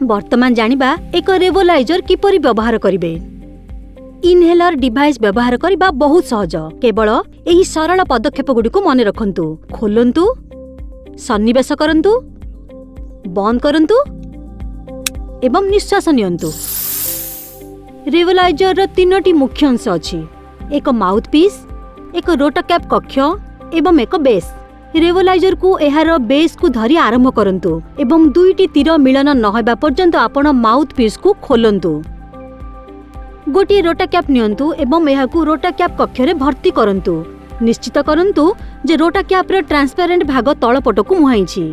वर्तमान जानिबा एक रेवोलाइजर किपरि व्यवहार करिवे। इनहेलर डिवाइस व्यवहार करबा बहुत सहज। केवल एही सरल पदक्षेप गुडी को मन रखंतु। खोलंतु, सन्निवेश करंतु, बंद करंतु एवं निश्वास नियंतु। रेवोलाइजर रो तीनोटी मुख्य अंश अछि। एक माउथ पीस, एक रोटाकैप कक्ष एवं एक बेस। रेवोलाइजर को एहार बेस को धरी आरंभ करंतु एवं दुईटी तीर मिलन नहेबा पर्यंत आपण माउथ पीस को खोलंतु। गोटे रोटाकैप नियंतु एवं एहाकू रोटाकैप कक्ष रे भर्ती करंतु। निश्चित करंतु जे रोटाकैप रे ट्रांसपेरेंट भाग तळपट को मुहाइछि।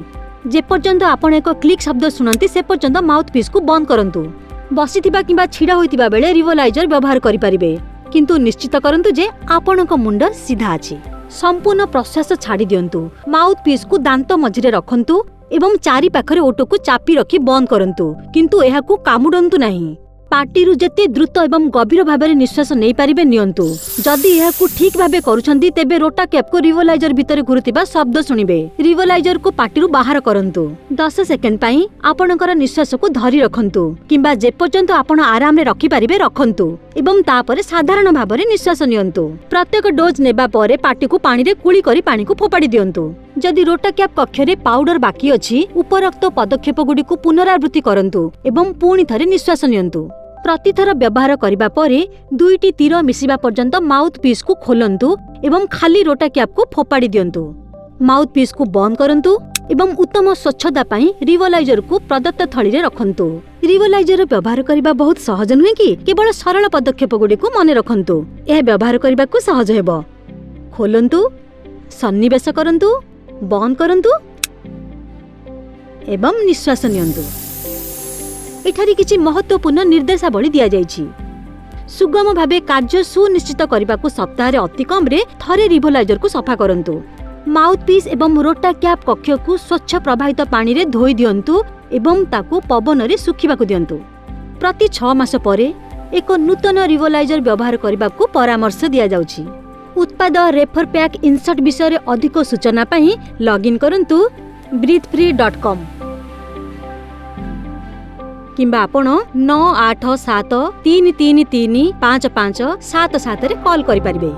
जे पर्यंत आपण एक क्लिक शब्द सुनंती से पर्यंत माउथ पीस को बंद करंतु। बसिथिबा किंबा छिड़ा होइतिबा बेले रिवोलाइजर व्यवहार करि परिबे, किंतु निश्चित करंतु जे आपणक मुंड सीधा अछि। संपूर्ण प्रश्वास छाड़ी दियंतु। माउथ पीस को दांत मझिरे रखंतु एवं चारि पाखरे ओटो को चापी रखी बंद करंतु, किंतु एहाकू कामुडंतु नाही। पार्टीरु जेते द्रुत एवं गभीर भाबरे निश्वास नै पारिबे नियंतु। जदि एहाकू ठीक भाबे करूछंती तेबे रोटाकैप को रिवोलाइजर भितरे घुरुतिबा शब्द सुनिबे। रिवोलाइजर को पार्टीरु बाहर करंतु। 10 सेकेंड पई आपणकर निश्वास को धरी रखंतु किंबा जे पर्यंत आपण आराम रे रखि पारिबे रखंतु एवं तापरे साधारण भाबरे निश्वास नियंतु। प्रत्येक डोज नेबा परे पार्टी को पानी रे कुली करी पानी को फोपाडी दियंतु। जदि रोटाकैप कक्ष रे पाउडर बाकी अछि, उपरोक्त पदक्षेप गुडी को पुनरावृत्ति करंतु एवं पुणी थरे निश्वास नियंतु। प्रतिथर व्यवहार करिबा परे दुईटी तीर मिसिबा पर्यंत माउथ पीस को खोलंतु एवं खाली रोटाकैप को फोपाडी दियंतु। माउथ पीस को बंद करंतु एवं उत्तम स्वच्छता पई रिवोलाइजर को प्रदत्त थळी रे रखंतु। रिवोलाइजर व्यवहार करिबा बहुत सहज नुहे कि, केवल सरल पदक्षेप गुडी को मन रखंतु। यह व्यवहार करिबा को सहज हेबो। खोलंतु, सन्निवेश करंतु, बंद करंतु एवं निश्वास नियंतु। एठारी किछि महत्वपूर्ण निर्देशावली दिया जाइछि। सुगम भाबे कार्य सुनिश्चित करबा को सप्ताह रे अति कम रे थरे रिवोलाइजर को सफा करंतु। माउथ पीस एवं रोटाकैप कक्ष को स्वच्छ प्रवाहित पानी रे धोई दियंतु एवं ताकू पवन रे सुखिबा को दियंतु। प्रति 6 मास परे एक नूतन रिवोलाइजर व्यवहार करबा को परामर्श दिया जाउछि। उत्पाद रेफर पैक इंसर्ट विषय रे अधिक सूचना पई लॉगिन करंतु breathefree.com किंबा आपण 987 333 5577 रे कॉल करि परिबे।